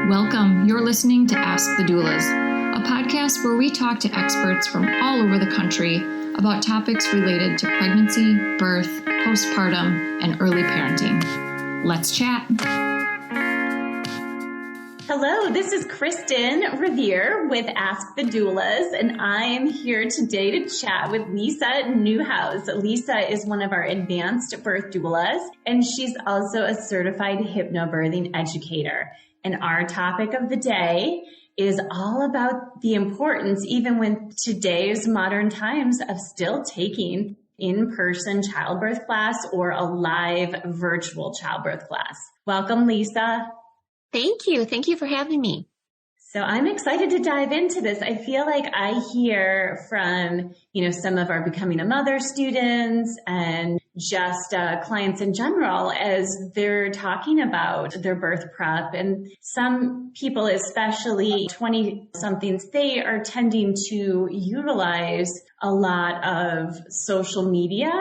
Welcome. You're listening to Ask the Doulas, a podcast where we talk to experts from all over the country about topics related to pregnancy, birth, postpartum, and early parenting. Let's chat. Hello, this is Kristin Revere with Ask the Doulas, and I am here today to chat with Lisa Newhouse. Lisa is one of our advanced birth doulas, and she's also a certified hypnobirthing educator. And our topic of the day is all about the importance, even with today's modern times, of still taking in-person childbirth class or a live virtual childbirth class. Welcome, Lisa. Thank you. Thank you for having me. So I'm excited to dive into this. I feel like I hear from, some of our Becoming a Mother students and just clients in general as they're talking about their birth prep. And some people, especially 20-somethings, they are tending to utilize a lot of social media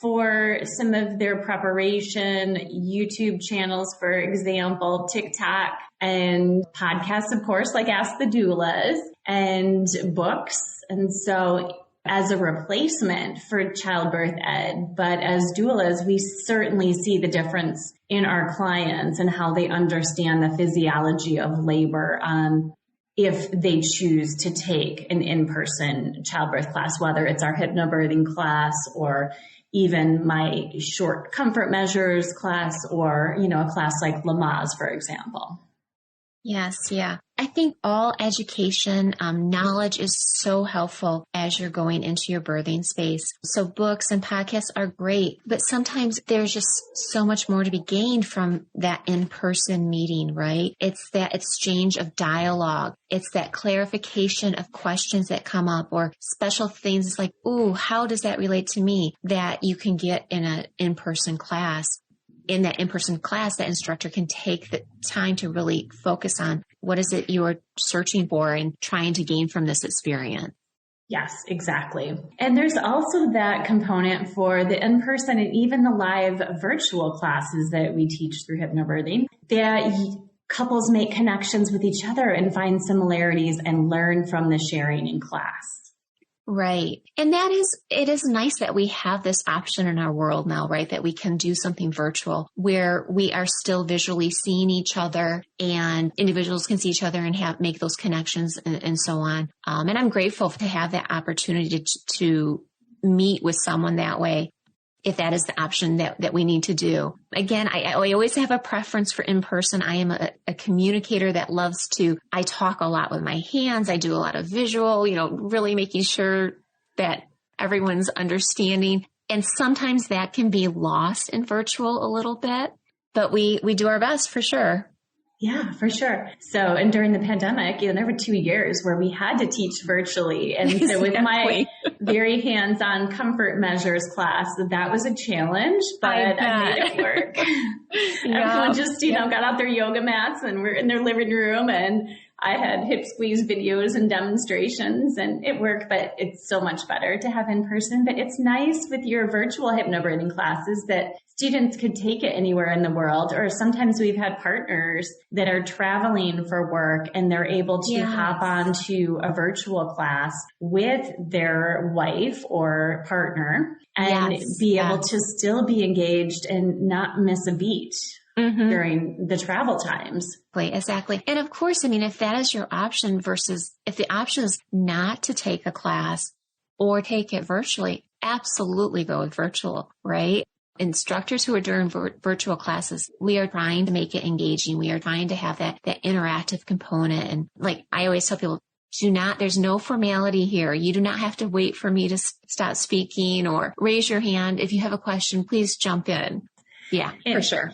for some of their preparation, YouTube channels, for example, TikTok, and podcasts, of course, like Ask the Doulas, and books. And so as a replacement for childbirth ed, but as doulas, we certainly see the difference in our clients and how they understand the physiology of labor if they choose to take an in-person childbirth class, whether it's our hypnobirthing class or even my short comfort measures class or, a class like Lamaze, for example. Yes, yeah. I think all education, knowledge is so helpful as you're going into your birthing space. So books and podcasts are great, but sometimes there's just so much more to be gained from that in-person meeting, right? It's that exchange of dialogue. It's that clarification of questions that come up or special things like, ooh, how does that relate to me, that you can get in an in-person class. In that in-person class, that instructor can take the time to really focus on what is it you're searching for and trying to gain from this experience. Yes, exactly. And there's also that component for the in-person and even the live virtual classes that we teach through hypnobirthing, that couples make connections with each other and find similarities and learn from the sharing in class. Right. And it is nice that we have this option in our world now, right? That we can do something virtual where we are still visually seeing each other and individuals can see each other and make those connections and so on. And I'm grateful to have that opportunity to meet with someone that way, if that is the option that we need to do. Again, I always have a preference for in-person. I am a communicator that loves I talk a lot with my hands. I do a lot of visual, really making sure that everyone's understanding. And sometimes that can be lost in virtual a little bit, but we do our best for sure. Yeah, for sure. So, and during the pandemic, there were 2 years where we had to teach virtually. And so with my very hands-on comfort measures class, that was a challenge, but I made it work. Everyone just, got out their yoga mats and we're in their living room, and I had hip squeeze videos and demonstrations, and it worked, but it's so much better to have in person. But it's nice with your virtual hypnobirthing classes that students could take it anywhere in the world, or sometimes we've had partners that are traveling for work and they're able to hop onto a virtual class with their wife or partner and be able to still be engaged and not miss a beat. Mm-hmm. During the travel times. Exactly. And of course, if that is your option versus if the option is not to take a class or take it virtually, absolutely go with virtual, right? Instructors who are doing virtual classes, we are trying to make it engaging. We are trying to have that interactive component. And like I always tell people, there's no formality here. You do not have to wait for me to stop speaking or raise your hand. If you have a question, please jump in. Yeah, for sure.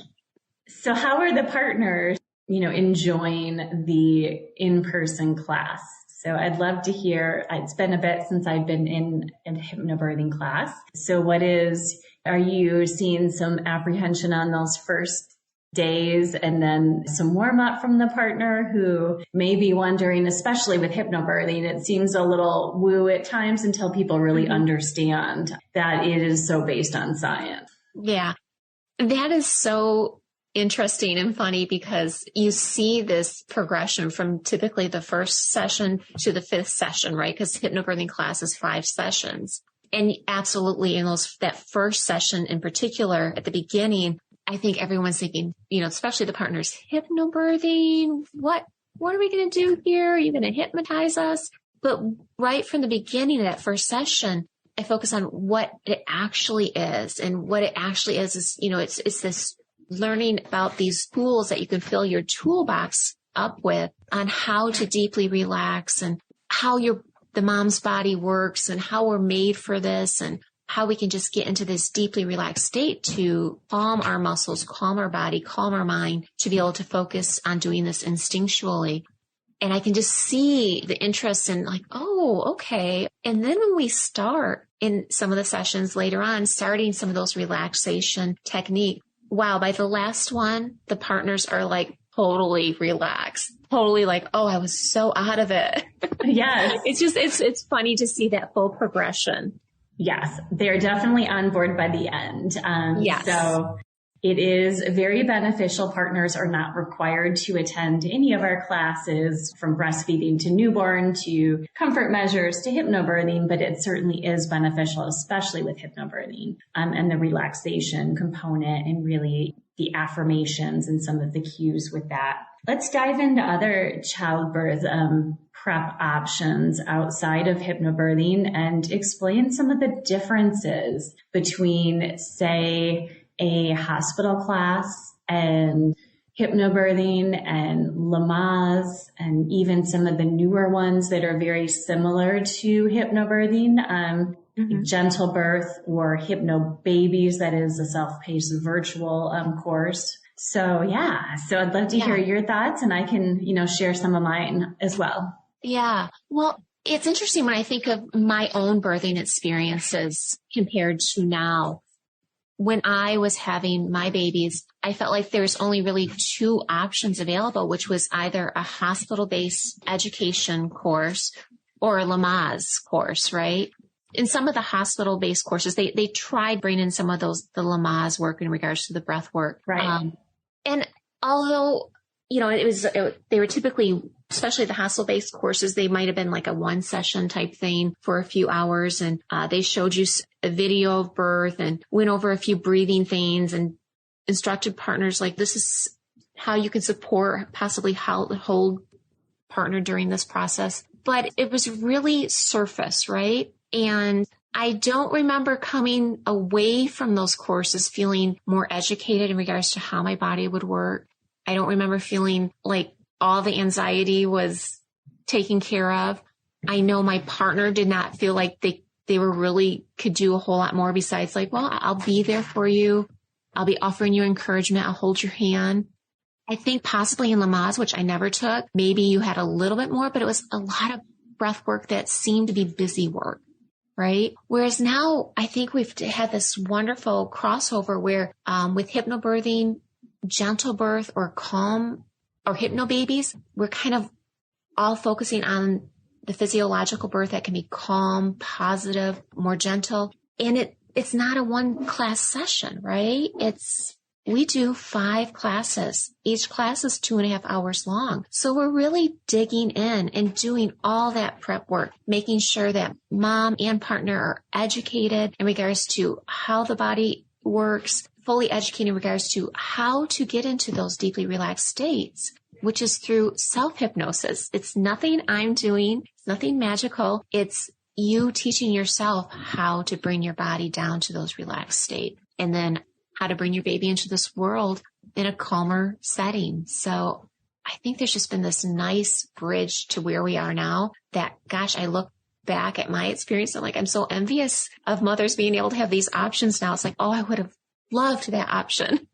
So how are the partners, enjoying the in-person class? So I'd love to hear, it's been a bit since I've been in a hypnobirthing class. So are you seeing some apprehension on those first days and then some warm up from the partner who may be wondering, especially with hypnobirthing, it seems a little woo at times until people really understand that it is so based on science. Yeah, that is so interesting and funny because you see this progression from typically the first session to the fifth session, right? Because hypnobirthing class is 5 sessions. And absolutely in that first session in particular, at the beginning, I think everyone's thinking, especially the partners, hypnobirthing, what are we going to do here? Are you going to hypnotize us? But right from the beginning of that first session, I focus on what it actually is. And what it actually is, it's this learning about these tools that you can fill your toolbox up with on how to deeply relax and how the mom's body works and how we're made for this and how we can just get into this deeply relaxed state to calm our muscles, calm our body, calm our mind, to be able to focus on doing this instinctually. And I can just see the interest in like, oh, okay. And then when we start in some of the sessions later on, starting some of those relaxation technique, wow, by the last one, the partners are like totally relaxed, totally like, oh, I was so out of it. Yes. It's funny to see that full progression. Yes, they're definitely on board by the end. Yes. So it is very beneficial. Partners are not required to attend any of our classes, from breastfeeding to newborn to comfort measures to hypnobirthing, but it certainly is beneficial, especially with hypnobirthing and the relaxation component and really the affirmations and some of the cues with that. Let's dive into other childbirth prep options outside of hypnobirthing and explain some of the differences between, say, a hospital class and hypnobirthing and Lamaze and even some of the newer ones that are very similar to hypnobirthing, Gentle Birth or Hypno Babies, that is a self-paced virtual course. So I'd love to hear your thoughts, and I can, share some of mine as well. Yeah. Well, it's interesting when I think of my own birthing experiences compared to now. When I was having my babies, I felt like there's only really 2 options available, which was either a hospital-based education course or a Lamaze course, right? In some of the hospital-based courses, they tried bringing some of the Lamaze work in regards to the breath work. Right. And although, they were typically, especially the hospital-based courses, they might have been like a 1-session type thing for a few hours. And they showed you a video of birth and went over a few breathing things and instructed partners like, this is how you can support, possibly hold partner during this process. But it was really surface, right? And I don't remember coming away from those courses feeling more educated in regards to how my body would work. I don't remember feeling like all the anxiety was taken care of. I know my partner did not feel like they were really could do a whole lot more besides like, well, I'll be there for you. I'll be offering you encouragement. I'll hold your hand. I think possibly in Lamaze, which I never took, maybe you had a little bit more, but it was a lot of breath work that seemed to be busy work, right? Whereas now I think we've had this wonderful crossover where with hypnobirthing, gentle birth, or calm or hypnobabies, we're kind of all focusing on the physiological birth that can be calm, positive, more gentle. And it's not a 1-class session, right? We do 5 classes. Each class is 2.5 hours long. So we're really digging in and doing all that prep work, making sure that mom and partner are educated in regards to how the body works, fully educated in regards to how to get into those deeply relaxed states, which is through self-hypnosis. It's nothing I'm doing. It's nothing magical. It's you teaching yourself how to bring your body down to those relaxed states, and then how to bring your baby into this world in a calmer setting. So I think there's just been this nice bridge to where we are now that, gosh, I look back at my experience and I'm so envious of mothers being able to have these options now. It's like, oh, I would have loved that option.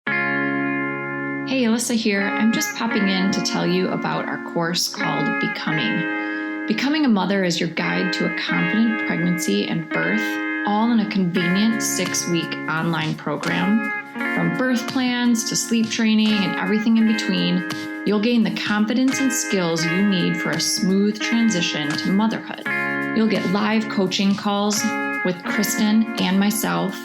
Hey, Alyssa here. I'm just popping in to tell you about our course called Becoming. Becoming a Mother is your guide to a confident pregnancy and birth, all in a convenient 6-week online program. From birth plans to sleep training and everything in between, you'll gain the confidence and skills you need for a smooth transition to motherhood. You'll get live coaching calls with Kristin and myself,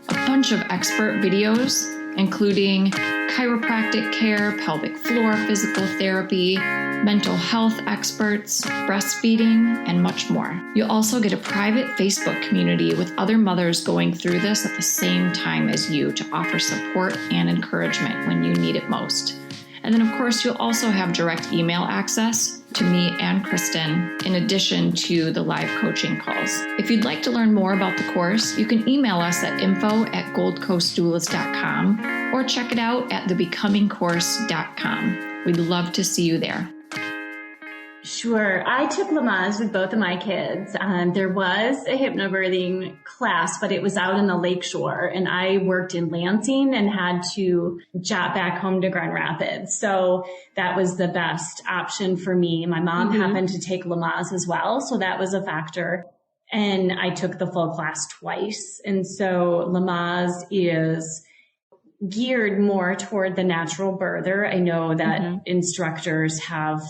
a bunch of expert videos, including chiropractic care, pelvic floor physical therapy, mental health experts, breastfeeding, and much more. You'll also get a private Facebook community with other mothers going through this at the same time as you to offer support and encouragement when you need it most. And then, of course, you'll also have direct email access to me and Kristin, in addition to the live coaching calls. If you'd like to learn more about the course, you can email us at info@goldcoastdoulas.com or check it out at thebecomingcourse.com. We'd love to see you there. Sure. I took Lamaze with both of my kids. There was a hypnobirthing class, but it was out in the lakeshore, and I worked in Lansing and had to jot back home to Grand Rapids. So that was the best option for me. My mom happened to take Lamaze as well, so that was a factor. And I took the full class twice. And so Lamaze is geared more toward the natural birther. I know that instructors have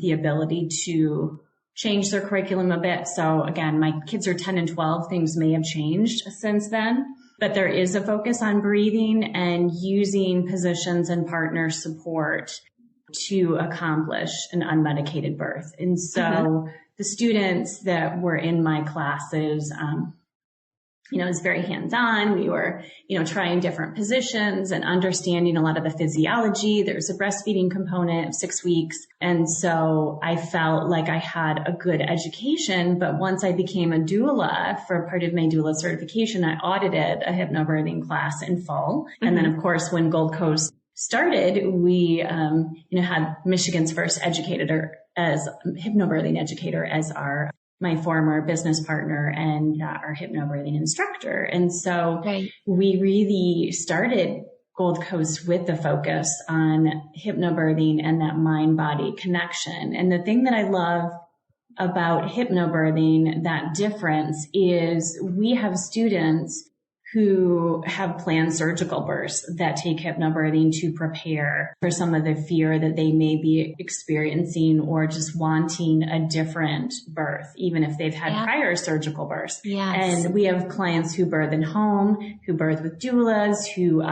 the ability to change their curriculum a bit. So again, my kids are 10 and 12. Things may have changed since then, but there is a focus on breathing and using positions and partner support to accomplish an unmedicated birth. And so the students that were in my classes, it was very hands-on. We were, trying different positions and understanding a lot of the physiology. There's a breastfeeding component of 6 weeks. And so I felt like I had a good education. But once I became a doula for part of my doula certification, I audited a hypnobirthing class in full. And then, of course, when Gold Coast started, we, had Michigan's first educator as hypnobirthing educator as my former business partner and our hypnobirthing instructor. And so we really started Gold Coast with the focus on hypnobirthing and that mind-body connection. And the thing that I love about hypnobirthing, that difference, is we have students who have planned surgical births that take hypnobirthing to prepare for some of the fear that they may be experiencing or just wanting a different birth, even if they've had prior surgical births. Yes. And we have clients who birth in home, who birth with doulas, who,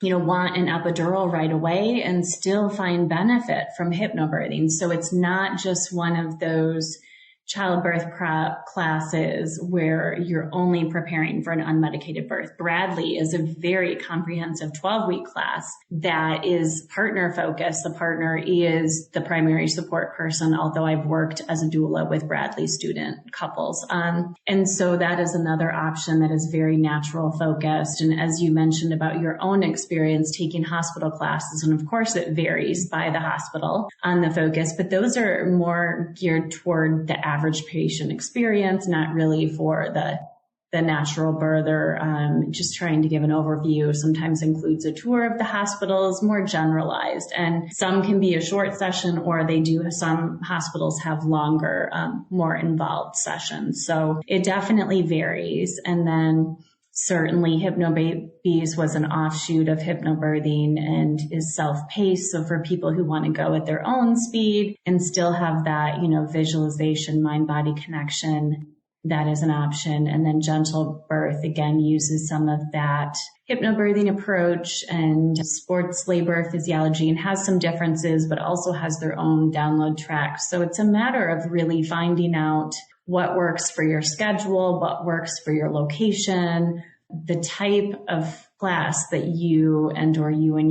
want an epidural right away and still find benefit from hypnobirthing. So it's not just one of those childbirth prep classes where you're only preparing for an unmedicated birth. Bradley is a very comprehensive 12-week class that is partner focused. The partner is the primary support person, although I've worked as a doula with Bradley student couples. And so that is another option that is very natural focused. And as you mentioned about your own experience taking hospital classes, and of course it varies by the hospital on the focus, but those are more geared toward the average patient experience, not really for the natural birther. Just trying to give an overview sometimes includes a tour of the hospitals, more generalized, and some can be a short session, or some hospitals have longer, more involved sessions. So it definitely varies. And then certainly Hypnobabies was an offshoot of hypnobirthing and is self-paced. So for people who want to go at their own speed and still have that, visualization, mind-body connection, that is an option. And then Gentle Birth, again, uses some of that hypnobirthing approach and sports labor physiology and has some differences, but also has their own download track. So it's a matter of really finding out what works for your schedule, what works for your location, the type of class that you and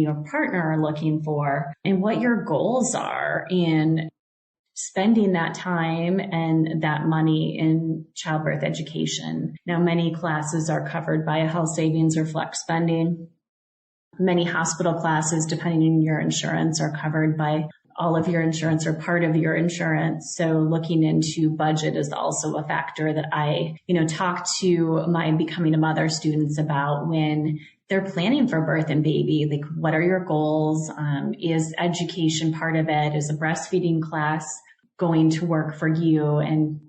your partner are looking for, and what your goals are in spending that time and that money in childbirth education. Now, many classes are covered by a health savings or flex spending. Many hospital classes, depending on your insurance, are covered by all of your insurance or part of your insurance. So looking into budget is also a factor that I, talk to my Becoming a Mother students about when they're planning for birth and baby. Like, what are your goals? Is education part of it? Is a breastfeeding class going to work for you? And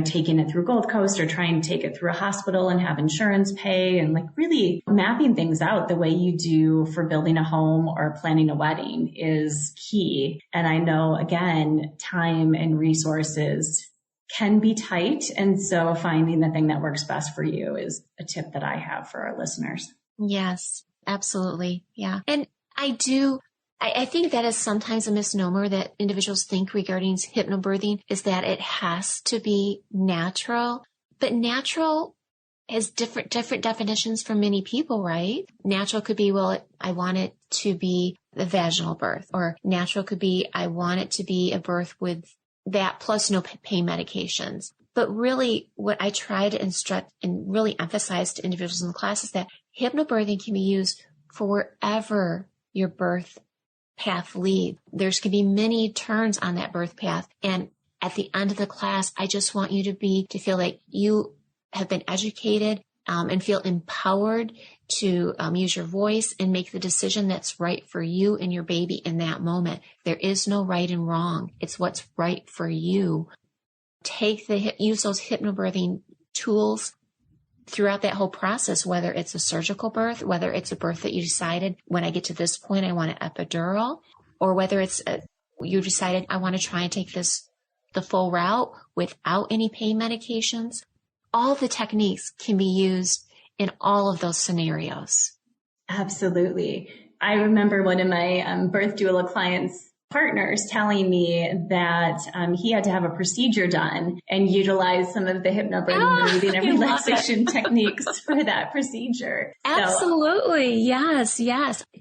taking it through Gold Coast or trying to take it through a hospital and have insurance pay, and really mapping things out the way you do for building a home or planning a wedding is key. And I know, again, time and resources can be tight. And so finding the thing that works best for you is a tip that I have for our listeners. Yes, absolutely. Yeah. And I do. I think that is sometimes a misnomer that individuals think regarding hypnobirthing is that it has to be natural, but natural has different definitions for many people, right? Natural could be, well, I want it to be the vaginal birth, or natural could be, I want it to be a birth with that plus no pain medications. But really what I try to instruct and really emphasize to individuals in the class is that hypnobirthing can be used for wherever your birth path leads. There's going to be many turns on that birth path. And at the end of the class, I just want you to feel like you have been educated and feel empowered to use your voice and make the decision that's right for you and your baby in that moment. There is no right and wrong. It's what's right for you. Use those hypnobirthing tools throughout that whole process, whether it's a surgical birth, whether it's a birth that you decided, when I get to this point, I want an epidural, or whether it's you decided, I want to try and take the full route without any pain medications. All the techniques can be used in all of those scenarios. Absolutely. I remember one of my birth doula clients' partners telling me that he had to have a procedure done and utilize some of the hypnobirthing breathing and relaxation techniques for that procedure. Absolutely. Yes.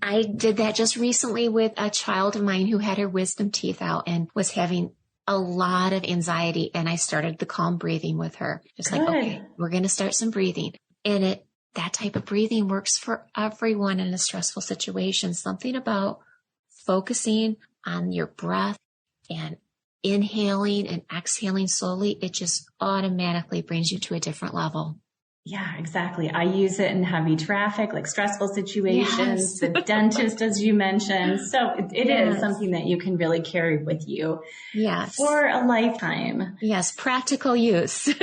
I did that just recently with a child of mine who had her wisdom teeth out and was having a lot of anxiety. And I started the calm breathing with her. Just like, okay, we're going to start some breathing. And that type of breathing works for everyone in a stressful situation. Something about focusing on your breath and inhaling and exhaling slowly, it just automatically brings you to a different level. Yeah, exactly. I use it in heavy traffic, like stressful situations, the dentist, as you mentioned. So it is something that you can really carry with you for a lifetime. Yes, practical use.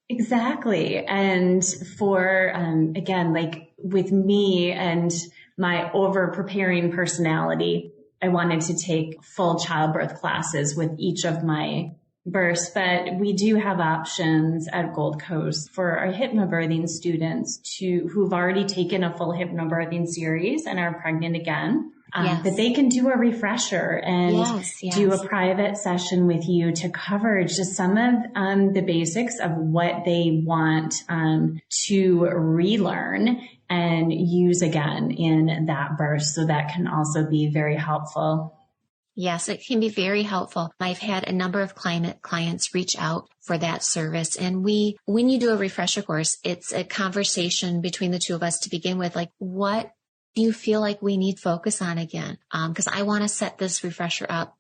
Exactly. And for, again, like with me and my over-preparing personality, I wanted to take full childbirth classes with each of my births, but we do have options at Gold Coast for our hypnobirthing students who've already taken a full hypnobirthing series and are pregnant again. But they can do a refresher and do a private session with you to cover just some of the basics of what they want to relearn and use again in that birth. So that can also be very helpful. Yes, it can be very helpful. I've had a number of clients reach out for that service. And when you do a refresher course, it's a conversation between the two of us to begin with, like, what do you feel like we need focus on again? Because I want to set this refresher up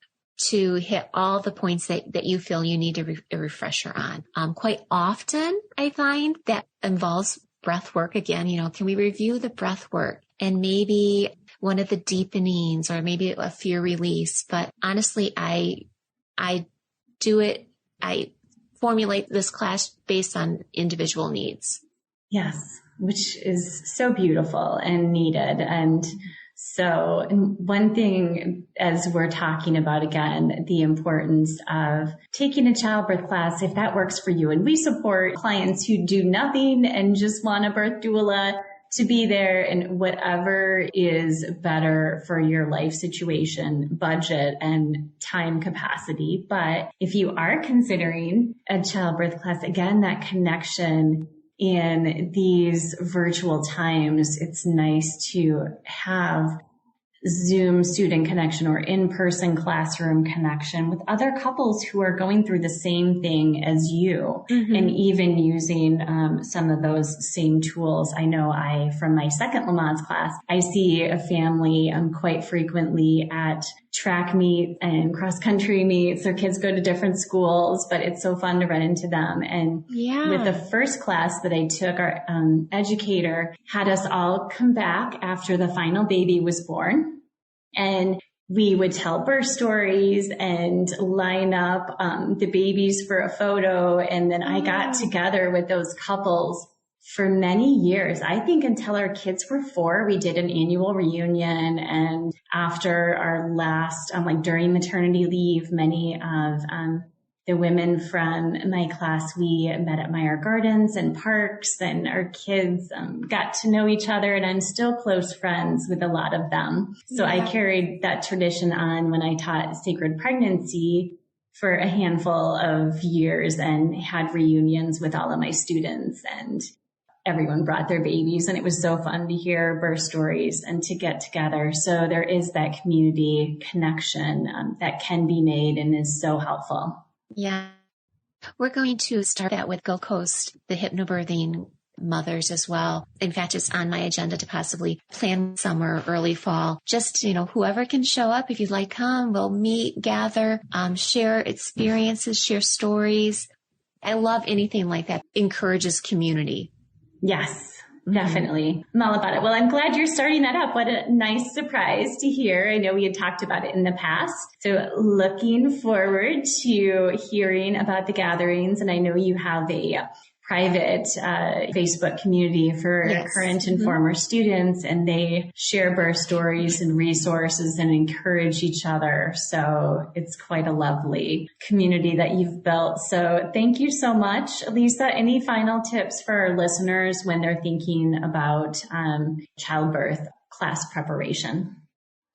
to hit all the points that you feel you need a refresher on. Quite often, I find that involves breath work again. Can we review the breath work and maybe one of the deepenings or maybe a fear release? But honestly, I formulate this class based on individual needs. Yes, which is so beautiful and needed. And so one thing, as we're talking about, again, the importance of taking a childbirth class, if that works for you. And we support clients who do nothing and just want a birth doula to be there, and whatever is better for your life situation, budget, and time capacity. But if you are considering a childbirth class, again, that connection in these virtual times, it's nice to have Zoom student connection or in-person classroom connection with other couples who are going through the same thing as you, and even using some of those same tools. I know from my second Lamaze class, I see a family quite frequently at track meets and cross-country meets. Their kids go to different schools, but it's so fun to run into them. And with the first class that I took, our educator had us all come back after the final baby was born. And we would tell birth stories and line up the babies for a photo. And then I got together with those couples for many years. I think until our kids were 4, we did an annual reunion. And after our last, during maternity leave, many of the women from my class, we met at Meyer Gardens and parks, and our kids got to know each other, and I'm still close friends with a lot of them. So I carried that tradition on when I taught sacred pregnancy for a handful of years and had reunions with all of my students, and everyone brought their babies, and it was so fun to hear birth stories and to get together. So there is that community connection that can be made and is so helpful. Yeah. We're going to start that with Gold Coast, the hypnobirthing mothers as well. In fact, it's on my agenda to possibly plan summer, early fall. Just, whoever can show up, if you'd like, come, we'll meet, gather, share experiences, share stories. I love anything like that. Encourages community. Yes. Definitely. I'm all about it. Well, I'm glad you're starting that up. What a nice surprise to hear. I know we had talked about it in the past. So looking forward to hearing about the gatherings. And I know you have a private Facebook community for current and former students, and they share birth stories and resources and encourage each other. So it's quite a lovely community that you've built. So thank you so much. Lisa, any final tips for our listeners when they're thinking about childbirth class preparation?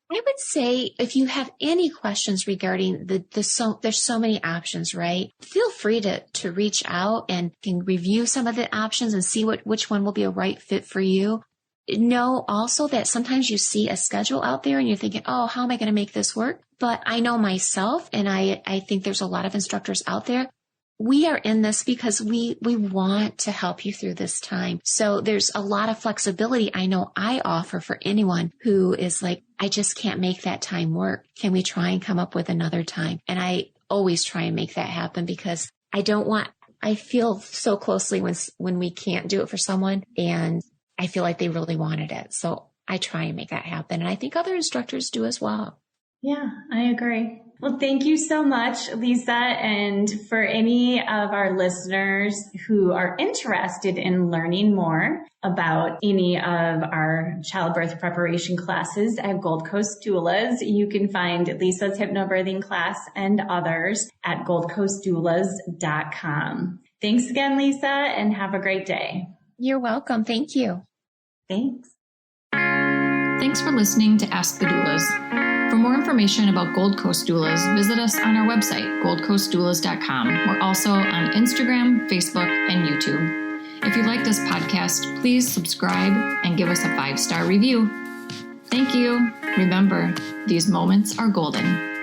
I would say if you have any questions regarding there's so many options, right? Feel free to reach out and can review some of the options and see which one will be a right fit for you. Know also that sometimes you see a schedule out there and you're thinking, oh, how am I going to make this work? But I know myself, and I think there's a lot of instructors out there. We are in this because we want to help you through this time. So there's a lot of flexibility I know I offer for anyone who is like, I just can't make that time work. Can we try and come up with another time? And I always try and make that happen because I feel so closely when we can't do it for someone, and I feel like they really wanted it. So I try and make that happen. And I think other instructors do as well. Yeah, I agree. Well, thank you so much, Lisa. And for any of our listeners who are interested in learning more about any of our childbirth preparation classes at Gold Coast Doulas, you can find Lisa's hypnobirthing class and others at goldcoastdoulas.com. Thanks again, Lisa, and have a great day. You're welcome. Thank you. Thanks. Thanks for listening to Ask the Doulas. For more information about Gold Coast Doulas, visit us on our website, goldcoastdoulas.com. We're also on Instagram, Facebook, and YouTube. If you like this podcast, please subscribe and give us a 5-star review. Thank you. Remember, these moments are golden.